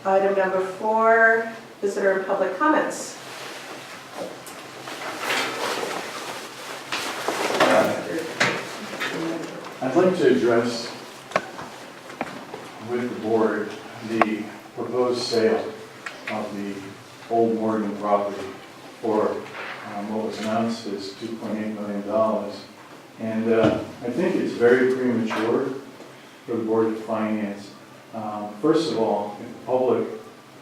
Item number 4, visitor and public comments. I'd like to address with the board the proposed sale of the old Morgan property for what was announced as $2.8 million. And I think it's very premature for the Board of Finance. First of all, if the public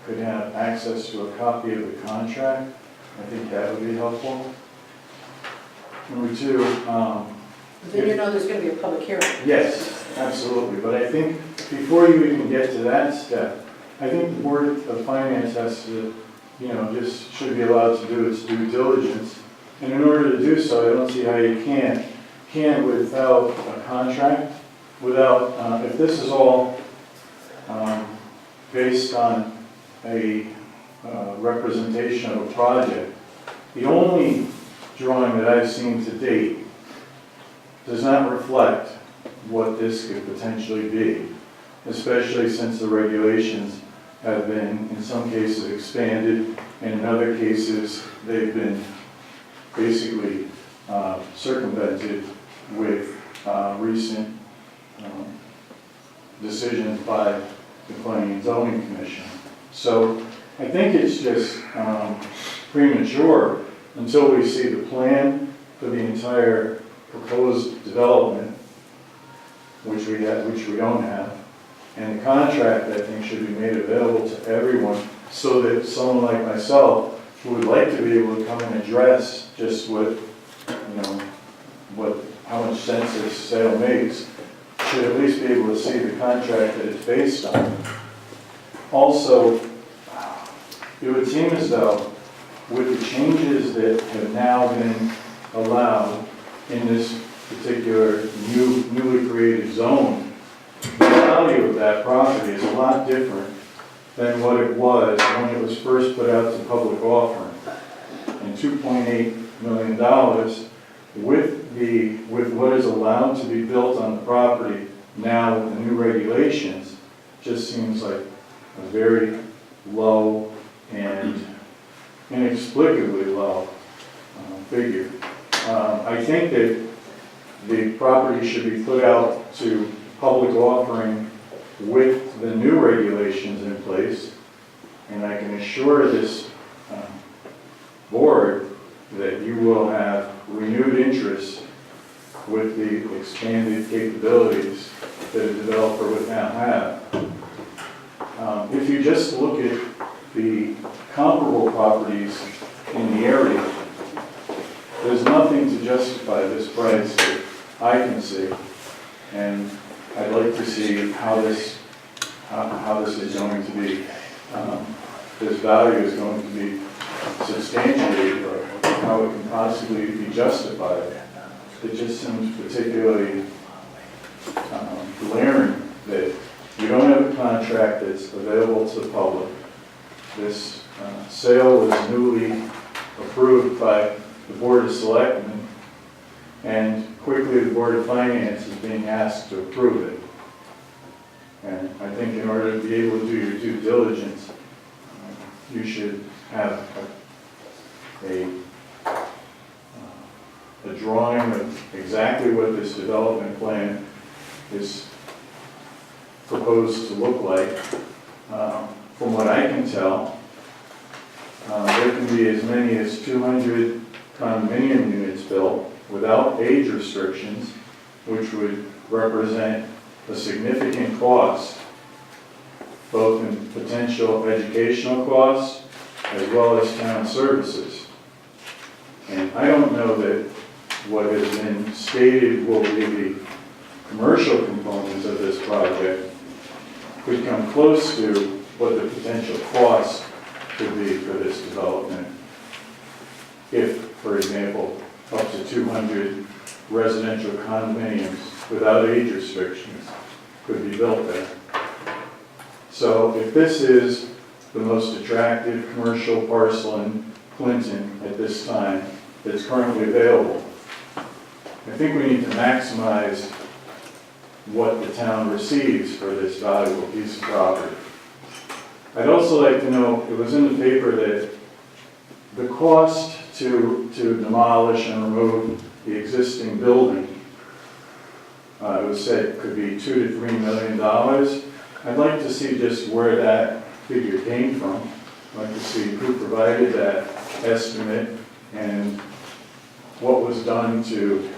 could have access to a copy of the contract, I think that would be helpful. Number 2, Then you know there's going to be a public hearing. yes, absolutely. But I think before you even get to that step, I think the Board of Finance has to, just should be allowed to do its due diligence. And in order to do so, I don't see how you can without a contract, without, if this is all based on a representation of a project, the only drawing that I've seen to date does not reflect what this could potentially be, especially since the regulations have been, in some cases, expanded, and in other cases, they've been basically circumvented with recent decisions by the Planning and Zoning Commission. So I think it's just premature until we see the plan for the entire proposed development, which we don't have, and the contract, I think, should be made available to everyone so that someone like myself who would like to be able to come and address just how much sense this sale makes should at least be able to see the contract that it's based on. Also, it would seem as though with the changes that have now been allowed in this particular newly created zone, the value of that property is a lot different than what it was when it was first put out to public offering. And $2.8 million with what is allowed to be built on the property now with the new regulations just seems like a very low and inexplicably low figure. I think that the property should be put out to public offering with the new regulations in place, and I can assure this board that you will have renewed interest with the expanded capabilities that a developer would now have. If you just look at the comparable properties in the area, there's nothing to justify this price that I can see, and I'd like to see how this is going to be, this value is going to be substantiated, or how it can possibly be justified. It just seems particularly glaring that you don't have a contract that's available to the public. This sale was newly approved by the Board of Selectmen, and quickly the Board of Finance is being asked to approve it. And I think in order to be able to do your due diligence, you should have a drawing of exactly what this development plan is proposed to look like. From what I can tell, there can be as many as 200 condominium units built without age restrictions, which would represent a significant cost, both in potential educational costs as well as town services. And I don't know that what has been stated will be the commercial components of this project could come close to what the potential cost could be for this development. If, for example, up to 200 residential condominiums without age restrictions could be built there. So if this is the most attractive commercial parcel in Clinton at this time that's currently available, I think we need to maximize what the town receives for this valuable piece of property. I'd also like to know, it was in the paper that the cost to demolish and remove the existing building, it was said could be $2 to $3 million. I'd like to see just where that figure came from. I'd like to see who provided that estimate and what was done to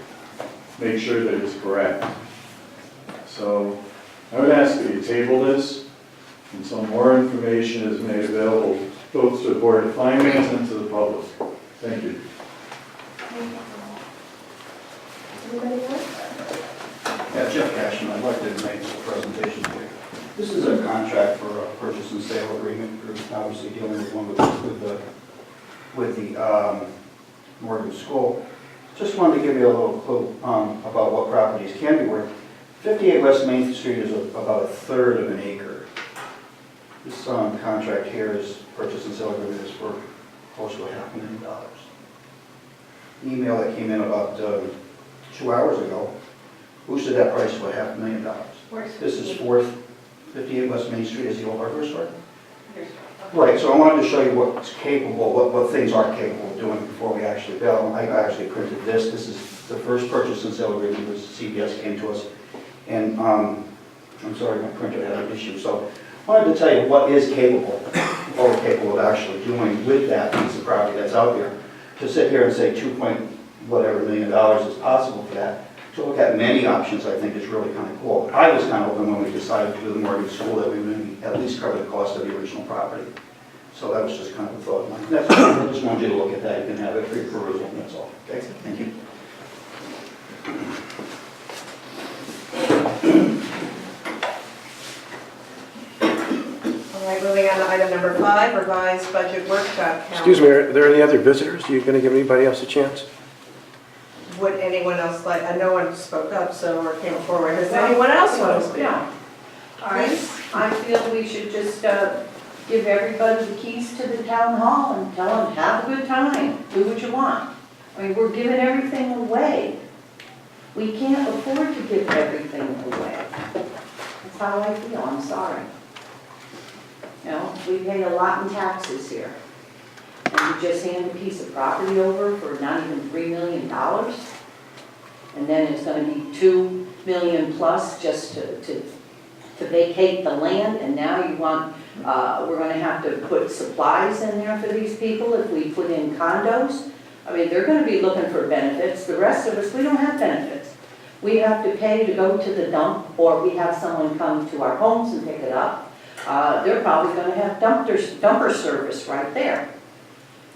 make sure that it's correct. So I would ask that you table this until more information is made available both to the Board of Finance and to the public. Thank you. Anybody else? Yeah, Jeff Cashman, I'd like to make a presentation here. This is a contract for a purchase and sale agreement. We're obviously dealing with one with the Morgan School. Just wanted to give you a little clue about what properties can be worth. 58 West Main Street is about 1/3 of an acre. This contract here is purchase and sale agreement is for close to $500,000. The email that came in about 2 hours ago boosted that price to $500,000. This is 58 West Main Street is the old hardware store. Right, so I wanted to show you what's capable, what things are capable of doing before we actually bill. I actually printed this. This is the first purchase and sale agreement which CBS came to us. And I'm sorry, my printer had an issue. So I wanted to tell you what is capable, what we're capable of actually doing with that piece of property that's out there. To sit here and say $2.whatever million is possible for that, to look at many options, I think is really kind of cool. I was kind of hoping when we decided to do the Morgan School that we would at least cover the cost of the original property. So that was just kind of a thought of mine. That's, I just wanted you to look at that. You can have it for your perusal, that's all. Okay, thank you. All right, moving on to item number 5, revised budget workshop calendar. Excuse me, are there any other visitors? Are you going to give anybody else a chance? Would anyone else like, no one spoke up, so or came forward. Does anyone else want to speak? Yeah. All right, I feel we should just give everybody the keys to the town hall and tell them, have a good time, do what you want. I mean, we're giving everything away. We can't afford to give everything away. That's how I feel, I'm sorry. You know, we pay a lot in taxes here. And you just hand a piece of property over for not even $3 million. And then it's going to be $2 million plus just to vacate the land. And now you want, we're going to have to put supplies in there for these people if we put in condos. I mean, they're going to be looking for benefits. The rest of us, we don't have benefits. We have to pay to go to the dump, or we have someone come to our homes and pick it up. They're probably going to have dumper service right there.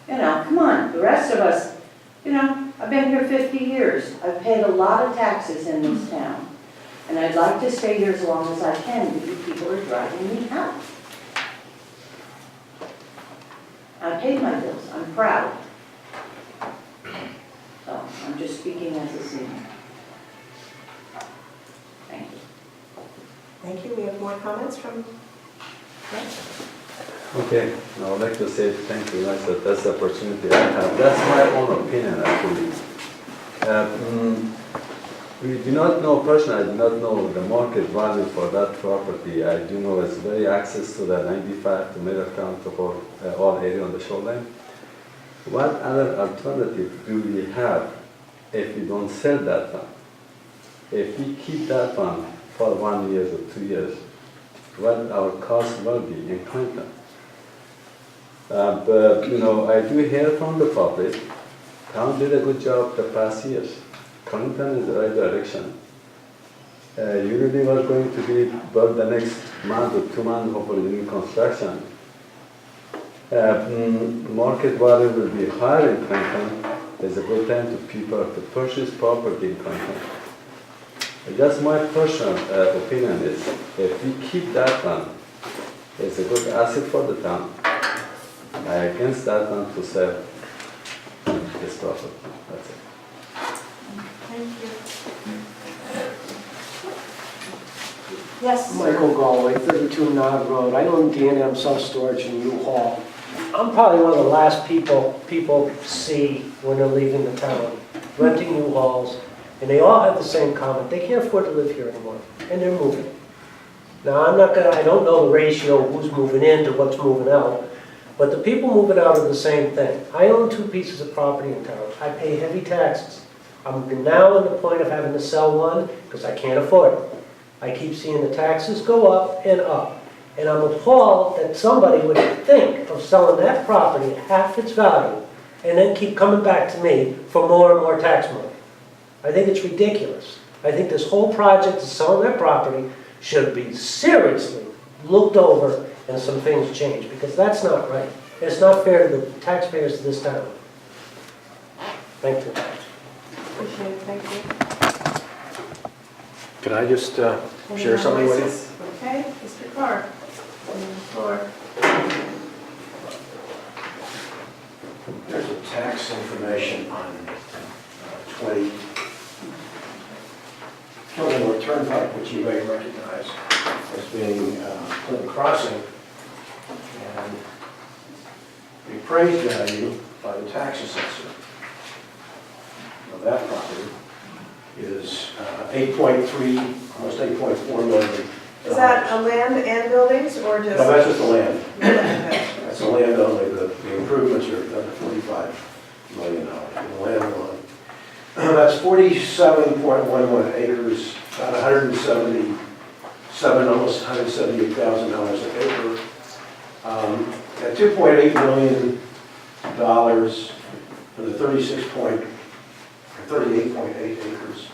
You know, come on, the rest of us, you know, I've been here 50 years. I've paid a lot of taxes in this town. And I'd like to stay here as long as I can, but you people are driving me out. I paid my bills, I'm proud. So, I'm just speaking as a senior. Thank you. Thank you. We have more comments from... Okay, I would like to say thank you guys that that's the opportunity I have. That's my own opinion actually. We do not know, personally, I do not know the market value for that property. I do know it's very access to the 95 to Middletown to all area on the shoreline. What other alternative do we have if we don't sell that one? If we keep that one for 1 year or 2 years, what our cost will be in Clinton? But, you know, I do hear from the public, town did a good job the past years. Clinton is the right direction. Usually we're going to be built the next month or 2 months, hopefully new construction. Market value will be higher in Clinton. It's a good time to people to purchase property in Clinton. Just my personal opinion is, if we keep that one, it's a good asset for the town. I'm against that one to sell this property. That's it. Thank you. Yes? Michael Galway, 32 Nod Road. I own D&M Self-Storage in U-Haul. I'm probably one of the last people see when they're leaving the town, renting U-Hauls, and they all have the same comment. They can't afford to live here anymore, and they're moving. Now, I don't know the ratio, of who's moving in to what's moving out, but the people moving out are the same thing. I own 2 pieces of property in town. I pay heavy taxes. I'm now at the point of having to sell one because I can't afford it. I keep seeing the taxes go up and up. And I'm appalled that somebody would think of selling that property at half its value and then keep coming back to me for more and more tax money. I think it's ridiculous. I think this whole project of selling that property should be seriously looked over and some things changed, because that's not right. It's not fair to the taxpayers of this town. Thank you. Appreciate it, thank you. Can I just Any share more something with you? voices? Okay, Mr. Clark, on the floor. There's a tax information on 20 North Turnpike, which you may recognize as being Clinton Crossing. And the appraised value by the tax assessor of that property is 8.3, almost 8.4 million. Is that a land and buildings, or just? No, that's just the land. Okay. That's the land only. The improvements are under $45 million. The land alone. That's 47.11 acres, about 177, almost $178,000 an acre. At $2.8 million for the 38.8 acres,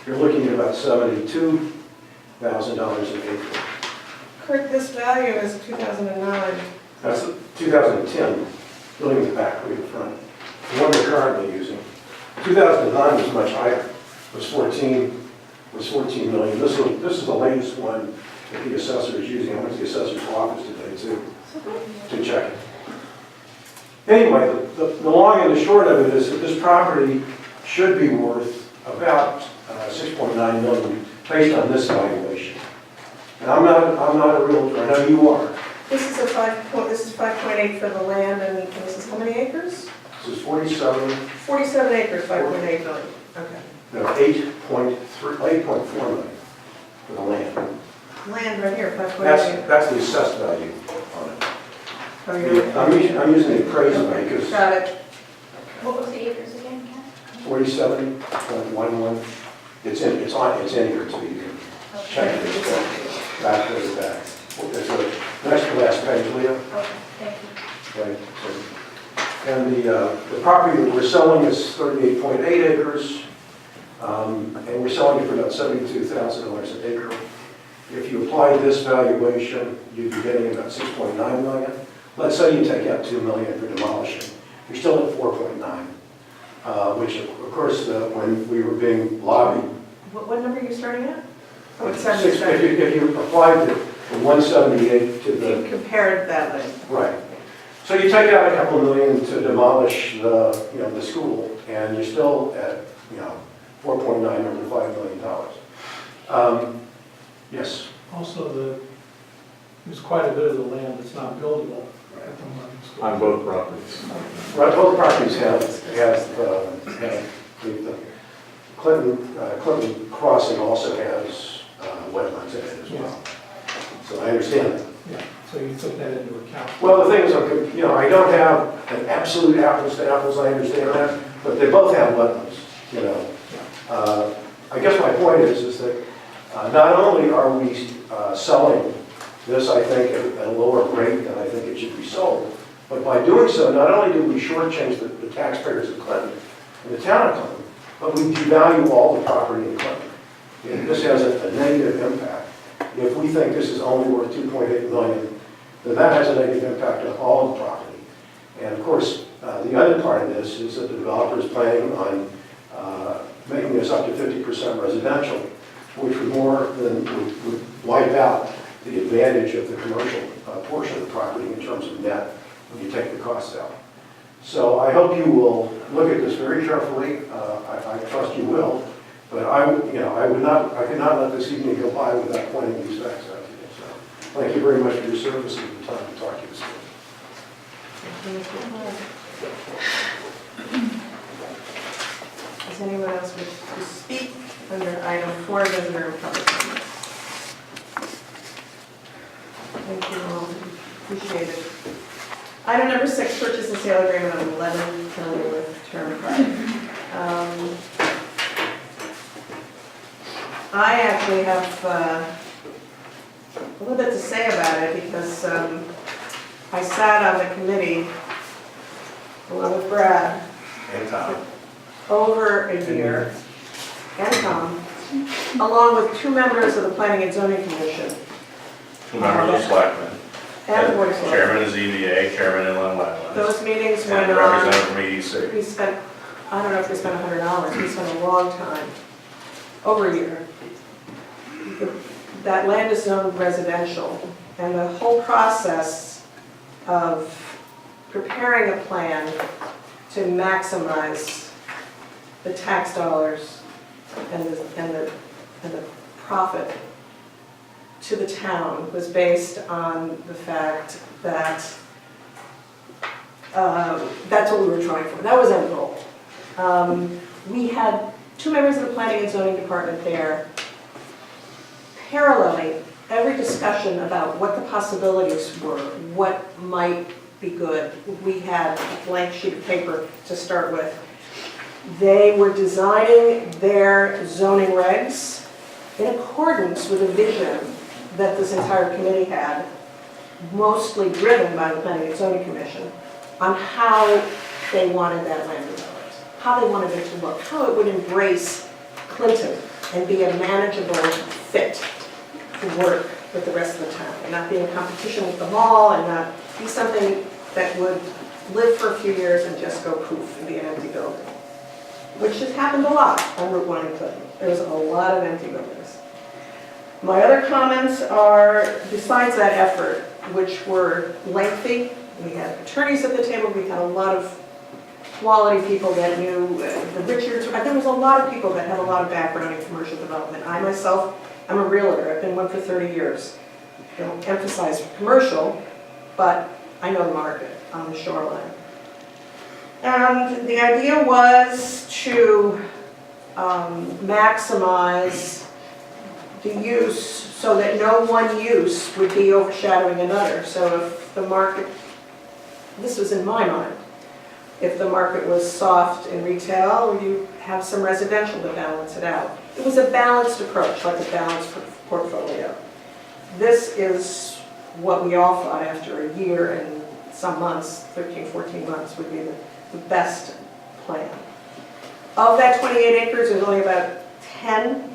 you're looking at about $72,000 an acre. Kurt, this value is 2009. That's 2010, building the back, way in front. The one we're currently using. 2009 was much higher, was 14 million. This is the latest one that the assessor is using. I went to the assessor's office today to check it. Anyway, the long and the short of it is that this property should be worth about 6.9 million based on this valuation. And I'm not a realtor. I know you are. This is 5.8 for the land, and this is how many acres? This is 47. 47 acres, 5.8 million. Okay. No, 8.4 million for the land. Land right here, 5.8. That's the assessed value on it. Oh, you're- I'm using the appraised value because Got it. What was the acres again, Ken? 47.11. It's in here, so you can check it. Back to the back. It's the next to last page, Leah. Okay, thank you. Right. And the property that we're selling is 38.8 acres, and we're selling it for about $72,000 an acre. If you apply this valuation, you'd be getting about 6.9 million. Let's say you take out 2 million for demolishing. You're still at 4.9, which of course, when we were being lobbied, What number are you starting at? Oh, it's if you applied the 178 to If the, you compared that way. right. So you take out a couple million to demolish the school, and you're still at, 4.9 over $5 million. Yes. Also, there's quite a bit of the land that's not buildable at the moment. On both properties. Right, both properties have the Clinton Crossing also has wetlands in it as well. So I understand that. Yeah, so you took that into account. Well, the thing is, I don't have an absolute apples to apples, I understand that, but they both have wetlands, I guess my point is that not only are we selling this, I think, at a lower rate than I think it should be sold, but by doing so, not only do we shortchange the taxpayers of Clinton and the town of Clinton, but we devalue all the property in Clinton. And this has a negative impact. If we think this is only worth 2.8 million, then that has a negative impact on all the property. And of course, the other part of this is that the developer is planning on making this up to 50% residential, which would wipe out the advantage of the commercial portion of the property in terms of net when you take the costs out. So I hope you will look at this very carefully. I trust you will. But I could not let this evening go by without pointing these facts out to you. So thank you very much for your service and the time to talk to you this morning. Does anyone else wish to speak under item 4, visitor and public comments? Thank you all, appreciate it. Item number 6, purchase and sale agreement on 11 Kenilworth Turnpike. I actually have a little bit to say about it because I sat on the committee along with Brad And Tom. over a year, and Tom, along with 2 members of the Planning and Zoning Commission. 2 members of the selectmen. And the Board of Selectmen. Chairman of ZBA, chairman of Inland Wetlands. Those meetings And went a on, representative from EDC. we spent, I don't know if we spent 100 hours, we spent a long time, over a year. That land is zoned residential, and the whole process of preparing a plan to maximize the tax dollars and the profit to the town was based on the fact that that's what we were trying for. That was our goal. We had 2 members of the Planning and Zoning Department there, paralleling every discussion about what the possibilities were, what might be good. We had a blank sheet of paper to start with. They were designing their zoning regs in accordance with a vision that this entire committee had, mostly driven by the Planning and Zoning Commission, on how they wanted that land developed, how they wanted it to look, how it would embrace Clinton and be a manageable fit to work with the rest of the town, and not be in competition with the mall, and not be something that would live for a few years and just go poof and be an empty building, which has happened a lot on Route 1 in Clinton. There's a lot of empty buildings. My other comments are, besides that effort, which were lengthy, we had attorneys at the table, we had a lot of quality people that knew the Richards, there was a lot of people that had a lot of background in commercial development. I myself, I'm a realtor, I've been one for 30 years. I don't emphasize commercial, but I know the market on the shoreline. And the idea was to maximize the use so that no one use would be overshadowing another. So if the market, this was in my mind, if the market was soft in retail, you have some residential to balance it out. It was a balanced approach, like a balanced portfolio. This is what we all thought after a year and some months, 13, 14 months, would be the best plan. Of that 28 acres, there's only about 10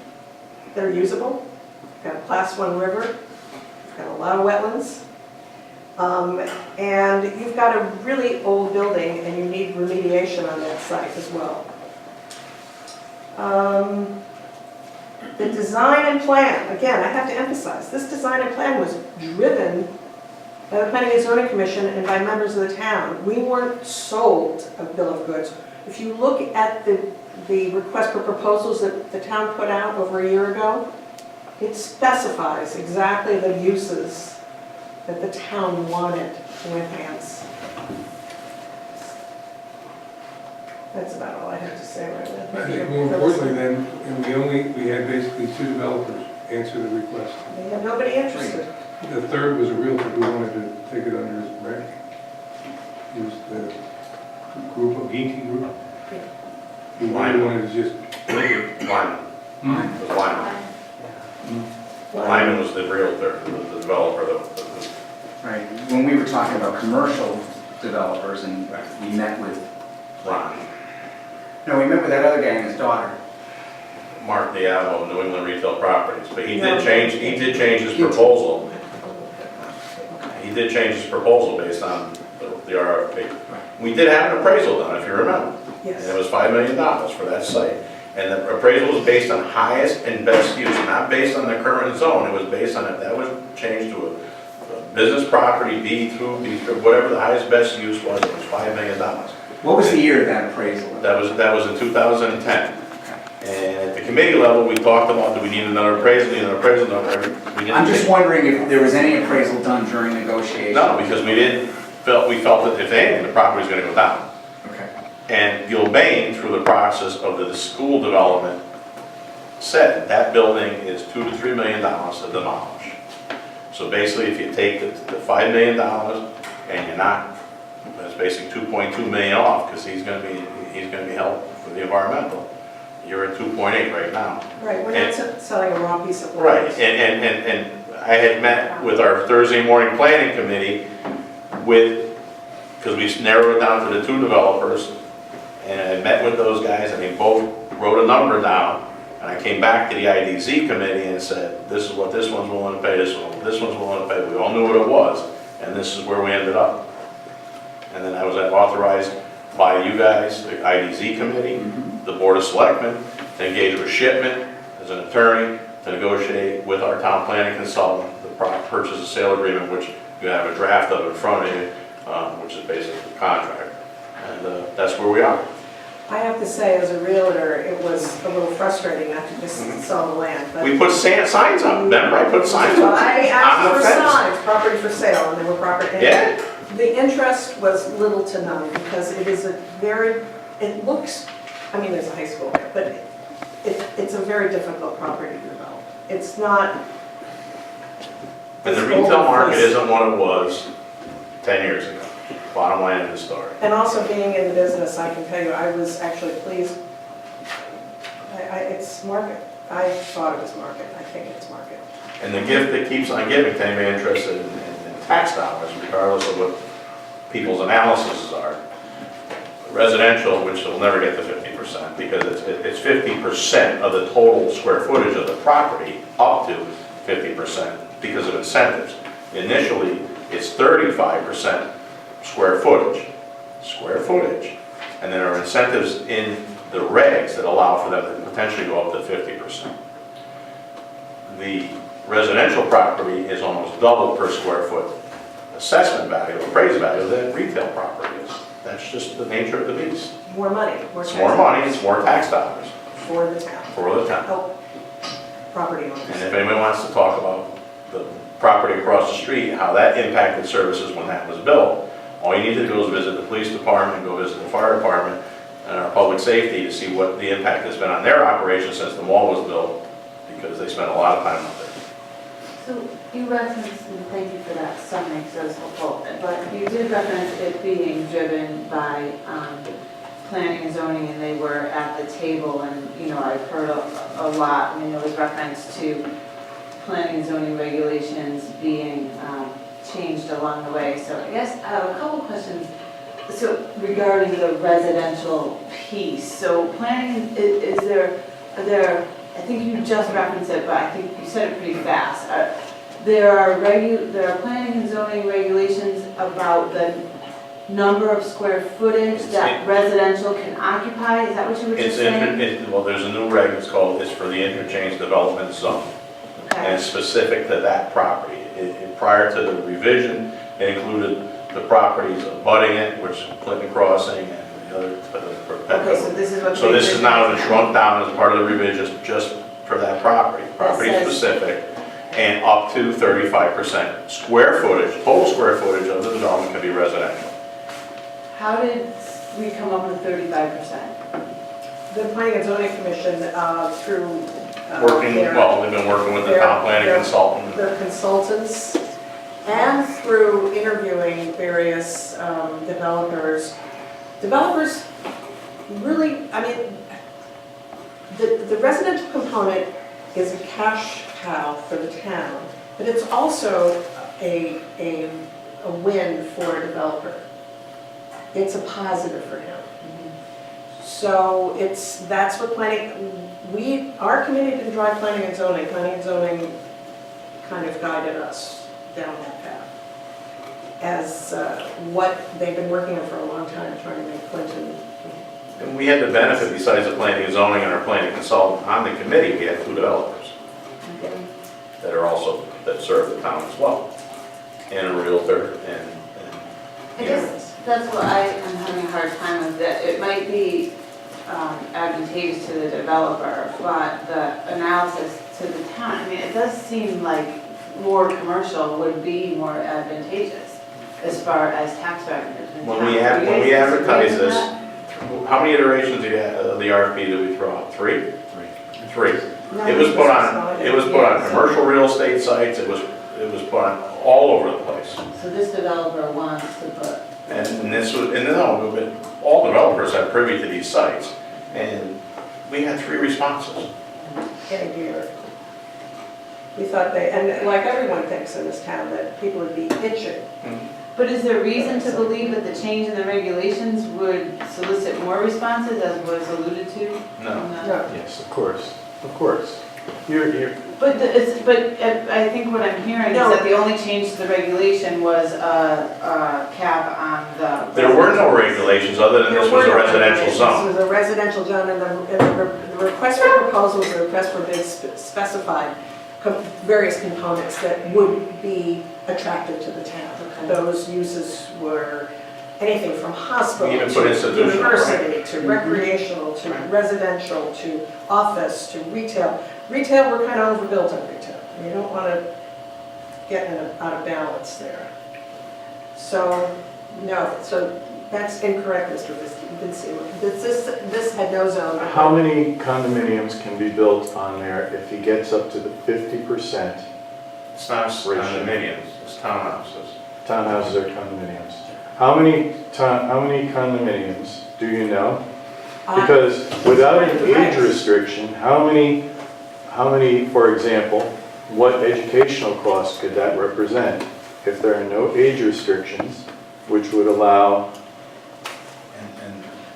that are usable. We've got a Class 1 river, we've got a lot of wetlands, and you've got a really old building and you need remediation on that site as well. The design and plan, again, I have to emphasize, this design and plan was driven by the Planning and Zoning Commission and by members of the town. We weren't sold a bill of goods. If you look at the request for proposals that the town put out over a year ago, it specifies exactly the uses that the town wanted to enhance. That's about all I have to say right now. I think more importantly then, and we had basically 2 developers answer the request. They had nobody interested. The third was a realtor who wanted to take it under his brand. It was the group of Ginty Group. He wanted to just build it. Lyman. It was Lyman. Lyman was the realtor, the developer. Right, when we were talking about commercial developers and we met with, Ron. no, we met with that other guy and his daughter. Mark Diabo, New England Retail Properties, but he did change his proposal. He did change his proposal based on the RFP. We did have an appraisal done, if you remember. Yes. And it was $5 million for that site. And the appraisal was based on highest and best use, not based on the current zone. It was based on, if that was changed to a business property, B2, B3, whatever the highest best use was, it was $5 million. What was the year of that appraisal? That was in 2010. And at the committee level, we talked about, do we need another appraisal, we I'm just wondering if there was any appraisal done during negotiations. No, because we felt that if anything, the property was going to go down. Okay. And Gilbane, through the process of the school development, said that building is $2 to $3 million to demolish. So basically, if you take the $5 million and you're not, that's basically 2.2 million off, because he's gonna be held for the environmental. You're at 2.8 right now. Right, we're not selling a raw piece of land. Right, and I had met with our Thursday morning planning committee because we narrowed it down to the 2 developers, and I met with those guys, and they both wrote a number down, and I came back to the IDZ committee and said, this is what this one's willing to pay, this one's willing to pay. We all knew what it was, and this is where we ended up. And then I was authorized by you guys, the IDZ committee, the Board of Selectmen, to engage with Shipman as an attorney to negotiate with our town planning consultant the purchase and sale agreement, which you have a draft of in front of you, which is basically the contract. And that's where we are. I have to say, as a realtor, it was a little frustrating not to just sell the land, but. We put signs up, remember I put signs Well, up? I On asked the for fence. signs, property for sale, and they were property. Yeah. The interest was little to none, because it is a very, it looks, I mean, there's a high school there, but it's a very difficult property to develop. It's not. And the retail market isn't what it was 10 years ago. Bottom line of the story. And also being in the business, I can tell you, I was actually pleased. It's market. I thought it was market. I think it's market. And the gift that keeps on giving to anybody interested in tax dollars, regardless of what people's analyses are. Residential, which will never get to 50%, because it's 50% of the total square footage of the property, up to 50% because of incentives. Initially, it's 35% square footage, and there are incentives in the regs that allow for them to potentially go up to 50%. The residential property is almost double per square foot assessment value, appraised value, than retail property is. That's just the nature of the beast. More money. It's more money, it's more tax dollars For the town. for the town. Help property owners. And if anybody wants to talk about the property across the street, how that impacted services when that was built, all you need to do is visit the police department, go visit the fire department, and our public safety to see what the impact has been on their operation since the mall was built, because they spent a lot of time up there. So you referenced, and thank you for that summary, because that was helpful, but you did reference it being driven by planning and zoning, and they were at the table, and, you know, I've heard a lot, I mean, there was reference to planning and zoning regulations being changed along the way. So I guess I have a couple questions. So regarding the residential piece, so planning, is there, I think you just referenced it, but I think you said it pretty fast. There are planning and zoning regulations about the number of square footage that residential can occupy? Is that what you were just saying? Well, there's a new reg, it's for the Interchange Development Zone. And it's specific to that property. Prior to the revision, it included the properties abutting it, which is Clinton Crossing and the other. Okay, so this is what. So this is now been shrunk down as part of the revision just for that property specific, and up to 35% square footage, total square footage of the development can be residential. How did we come up with 35%? The Planning and Zoning Commission, through. They've been working with the town planning consultant. Their consultants, and through interviewing various developers. Developers really, I mean, the residential component is a cash cow for the town, but it's also a win for a developer. It's a positive for him. So that's what our committee didn't drive planning and zoning kind of guided us down that path. As what they've been working on for a long time, trying to make Clinton. And we had the benefit, besides the planning and zoning and our planning consultant on the committee, we had 2 developers that serve the town as well, and a realtor and I guess that's what I am having a hard time with, that it might be advantageous to the developer, but the analysis to the town, I mean, it does seem like more commercial would be more advantageous as far as tax revenues. when we advertise this, how many iterations of the RFP did we throw out? 3? 3. It was put on commercial real estate sites, it was it was put on all over the place. So this developer wants to put, And this was, and no, but all developers are privy to these sites. And we had 3 responses. in a year. We thought they, and like everyone thinks in this town, that people would be itching. but is there reason to believe that the change in the regulations would solicit more responses as was alluded to? No. No. Yes, of course, of course. You're, But I think what I'm hearing is No. that the only change to the regulation was a cap on the. There were no regulations other than this was a residential zone. This was a residential zone, and the request for proposals, the request for bids specified various components that would be attractive to the town. Okay. Those uses were anything from hospital We even put to institutional, university, to recreational, to residential, to office, to retail. Retail, we're kind of overbuilt on retail. You don't want to get out of balance there. So, no, so that's incorrect, Mr. Vinci. This had no zone. how many condominiums can be built on there if he gets up to the 50%? It's not condominiums, it's townhouses. Townhouses are condominiums. How many condominiums do you know? Because without an age restriction, how many, for example, what educational costs could that represent if there are no age restrictions, which would allow?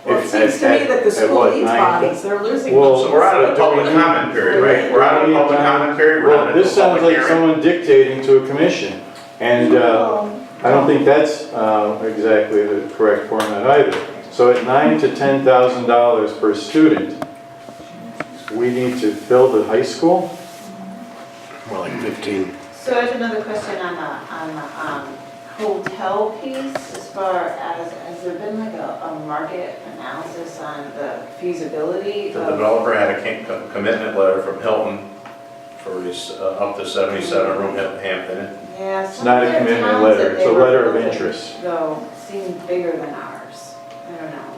Well, it seems to me that the school needs bodies, they're losing. Well, So we're out of the public comment period, right? We're out of the public comment period, we're Well, out of the this sounds public like hearing. someone dictating to a commission, and I don't think that's exactly the correct format either. So at $9,000 to $10,000 per student, we need to build a high school? More like 15. So I have another question on the hotel piece, as far as, has there been like a market analysis on the feasibility The of? developer had a commitment letter from Hilton for his up to 77-room Hampton Inn. Yeah, It's some not a of their commitment towns letter, that it's they a were letter of building, interest. Though, seem bigger than ours. I don't know.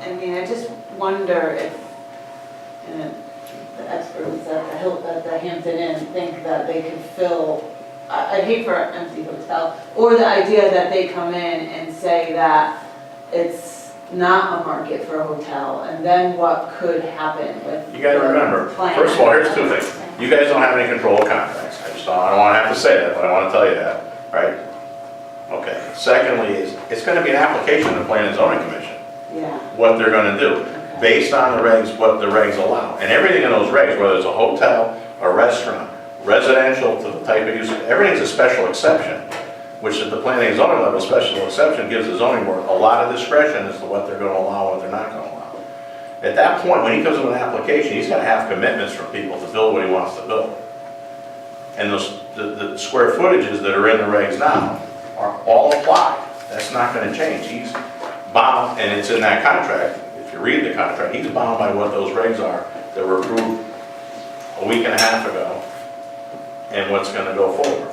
I mean, I just wonder if, the experts at the Hampton Inn think that they could fill, I'd hate for an empty hotel, or the idea that they come in and say that it's not a market for a hotel, and then what could happen with. You gotta remember, plan. first of all, here's 2 things. You guys don't have any control of contracts. I don't wanna have to say that, but I wanna tell you that, right? Okay. Secondly is, it's gonna be an application to the Planning and Zoning Commission, Yeah, what they're gonna do, okay. based on the regs, what the regs allow. And everything in those regs, whether it's a hotel, a restaurant, residential to the type of use, everything's a special exception, which at the Planning and Zoning level, special exception gives the zoning board a lot of discretion as to what they're gonna allow and what they're not gonna allow. At that point, when he comes with an application, he's gonna have commitments from people to build what he wants to build. And the square footages that are in the regs now are all applied. That's not gonna change. He's bound, and it's in that contract, if you read the contract, he's bound by what those regs are that were approved a week and a half ago, and what's gonna go forward.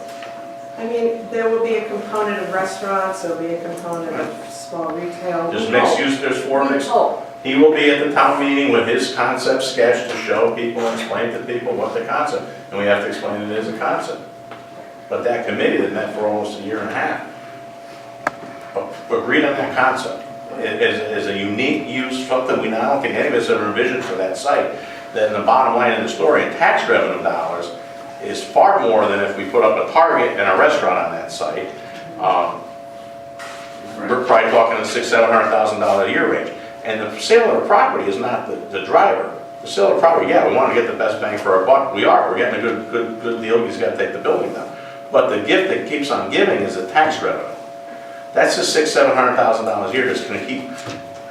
I mean, there will be a component of restaurants, there'll be a component of small retail. There's mixed use, there's 4 We mixed. hope. He will be at the town meeting with his concept sketch to show people and explain to people what the concept, and we have to explain it as a concept. But that committee that met for almost a year and a half agreed on that concept. It is a unique use, something I don't think any of us ever envisioned for that site. Then the bottom line of the story, in tax revenue dollars, is far more than if we put up a Target and a restaurant on that site. We're probably talking a $600,000–700,000 a year range. And the sale of the property is not the driver. The sale of property, yeah, we want to get the best bang for our buck. We're getting a good deal, because you got to take the building down. But the gift that keeps on giving is the tax revenue. That's just $600,000–700,000 a year that's going to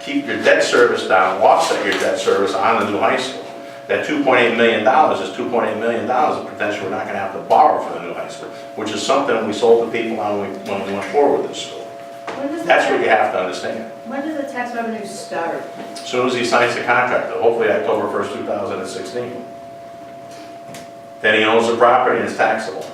keep your debt service down, offset your debt service on the new high school. That $2.8 million is $2.8 million that potentially we're not going to have to borrow for the new high school, which is something we sold to people when we went forward with this school. That's what you have to understand. When does the tax revenue start? As soon as he signs the contract, hopefully October 1st, 2016. Then he owns the property and it's taxable.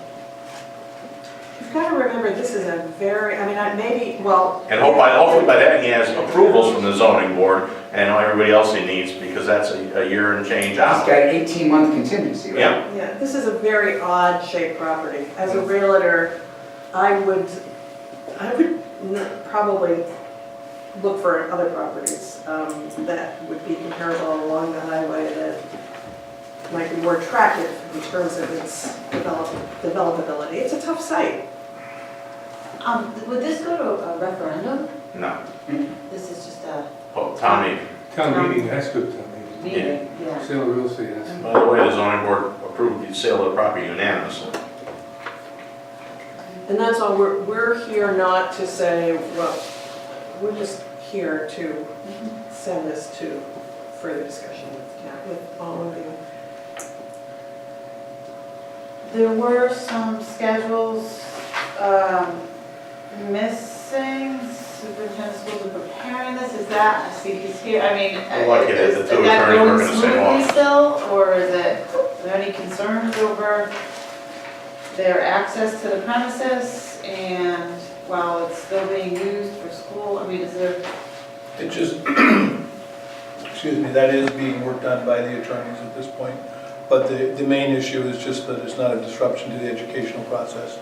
you've got to remember, this is a very, I mean, maybe, well. And hopefully by then he has approvals from the zoning board and everybody else he needs, because that's a year and change He's out. got 18-month contingency, right? Yeah, Yeah, this is a very odd shaped property. As a realtor, I would probably look for other properties that would be comparable along the highway that might be more attractive in terms of its developability. It's a tough site. Would this go to a referendum? no. This is just a Oh, town meeting. Town meeting, that's good town meeting. meeting, yeah. Sale of real estate, that's. By the way, the zoning board approved the sale of the property unanimously. And that's all, we're here not to say, well, we're just here to send this to further discussion with all of you. There were some schedules missing. Superintendent schools are preparing this. Is that, I see he's here, I mean, We're lucky that the is two that attorneys going were gonna say smoothly off. still? Or is it, are there any concerns over their access to the premises and while it's still being used for school? I mean, is there? It just, excuse me, that is being worked on by the attorneys at this point. But the main issue is just that it's not a disruption to the educational process.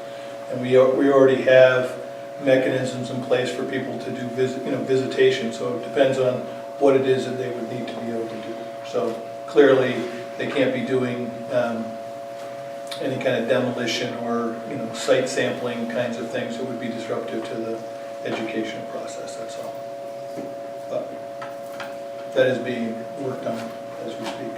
And we already have mechanisms in place for people to do visitation, so it depends on what it is that they would need to be able to do. So clearly, they can't be doing any kind of demolition or, site sampling kinds of things that would be disruptive to the educational process, that's all. But that is being worked on as we speak.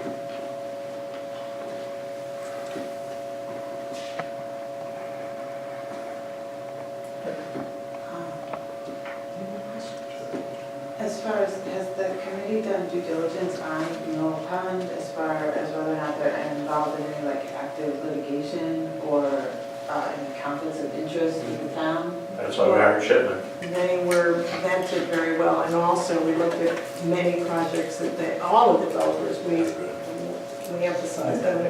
As far as, has the committee done due diligence on Mill Pond as far as whether or not they're involved in any like active litigation or any conflicts of interest with the town? That's why we hired Shipman. They were vetted very well, and also we looked at many projects that all of the developers, we emphasized, and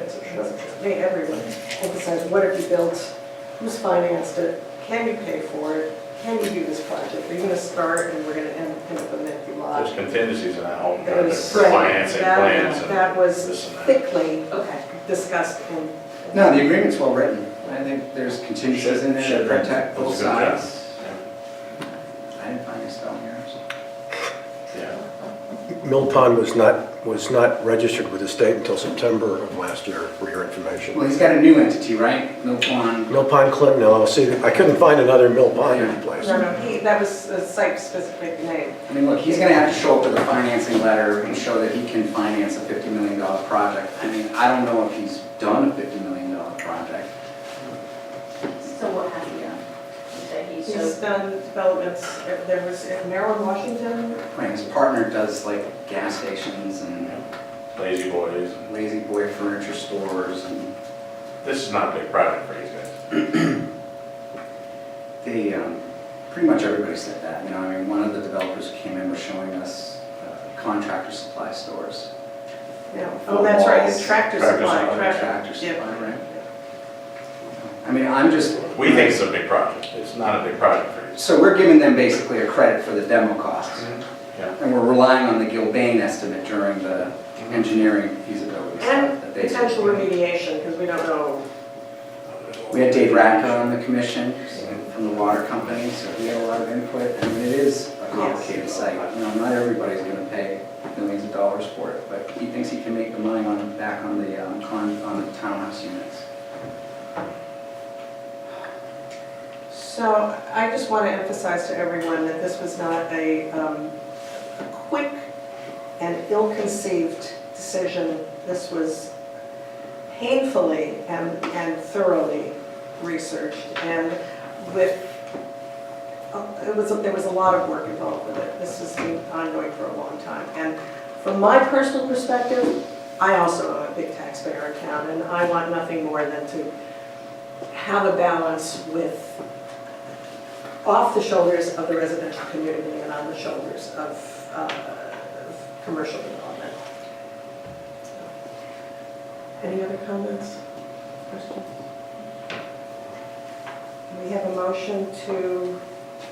everyone emphasized, what have you built, who's financed it, can you pay for it, can you do this project, are you gonna start and we're gonna implement the lot? There's contingencies in that home, That was- financing plans and That was this and that. thickly Okay. discussed and. No, the agreement's well written. I think there's contingencies in there Should- to protect that's both a good job. sides. I didn't find a spell here, so. Yeah. Mill Pond was not registered with the state until September of last year, for your information. Well, he's got a new entity, right? Mill Pond. Mill Pond Clinton LLC, I couldn't find another Mill Pond anyplace. No, that was a site-specific name. I mean, look, he's gonna have to show up with a financing letter and show that he can finance a $50 million project. I mean, I don't know if he's done a $50 million project. So what has he done? You said he's He's done developments, there was in Maryland, Washington, Right, his partner does like gas stations and Lazy boys. Lazy Boy furniture stores and This is not a big project for these guys. they, pretty much everybody said that. I mean, one of the developers who came in was showing us contractor supply stores. yeah. Oh, that's right, his tractor Tractor supply. supply, Tractor Yeah. supply, right? I mean, I'm just. We think it's a big project. It's not a big project for these. So we're giving them basically a credit for the demo costs. Yeah. And we're relying on the Gilbane estimate during the engineering feasibility study. And that they- potential remediation, because we don't know. We had Dave Radko on the commission from the water company, so he had a lot of input. I mean, it is a complicated site. Not everybody's gonna pay millions of dollars for it, but he thinks he can make the money back on the townhouse units. So I just want to emphasize to everyone that this was not a quick and ill-conceived decision. This was painfully and thoroughly researched, and with, there was a lot of work involved with it. This has been ongoing for a long time. And from my personal perspective, I also am a big taxpayer in town, and I want nothing more than to have a balance with off the shoulders of the residential community and on the shoulders of commercial development. Any other comments, questions? We have a motion to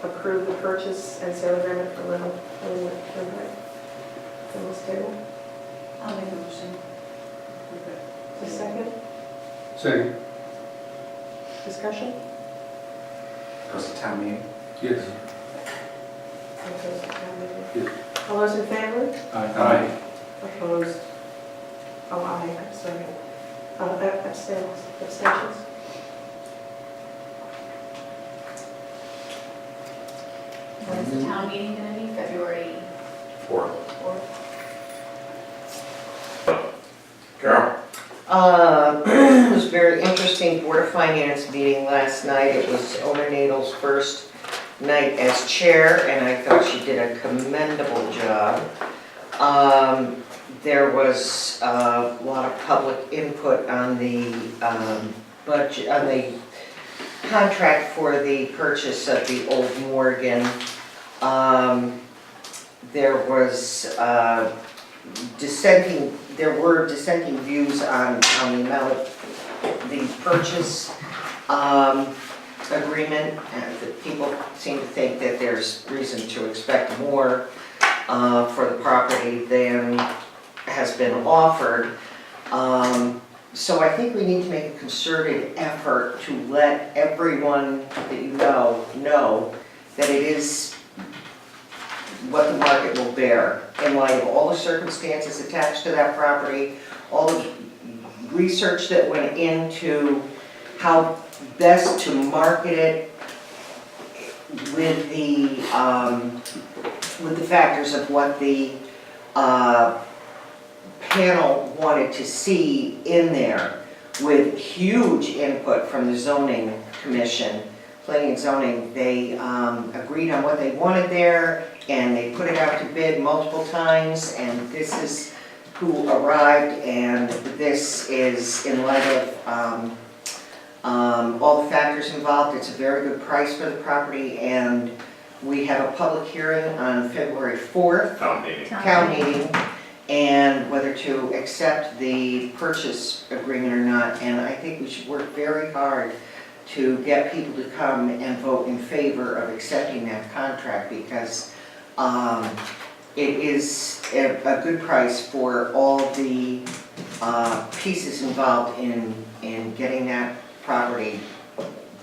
approve the purchase and sale agreement for Little Turnpike. On this table. I'll make a motion. A second, Second, discussion? Goes to town meeting. yes. Yes. All those in favor? Aye. Opposed? Oh, aye, I'm sorry. Abstentions? When's the town meeting gonna be? February 4. 4th? Carol? It was a very interesting Board of Finance meeting last night. It was Ona Nadel's first night as chair, and I thought she did a commendable job. There was a lot of public input on the budget, on the contract for the purchase of the old Morgan. There were dissenting views on the amount of the purchase agreement. And that people seem to think that there's reason to expect more for the property than has been offered. So I think we need to make a concerted effort to let everyone that you know that it is what the market will bear in light of all the circumstances attached to that property, all the research that went into how best to market it with the factors of what the panel wanted to see in there, with huge input from the zoning commission, planning and zoning. They agreed on what they wanted there, and they put it out to bid multiple times, and this is who arrived, and this is in light of all the factors involved. It's a very good price for the property, and we have a public hearing on February 4th, town meeting, and whether to accept the purchase agreement or not. And I think we should work very hard to get people to come and vote in favor of accepting that contract, because it is a good price for all the pieces involved in getting that property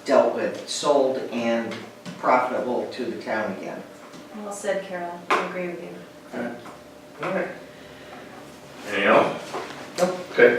dealt with, sold, and profitable to the town again. Well said, Carol. I agree with you. All right. Anything else?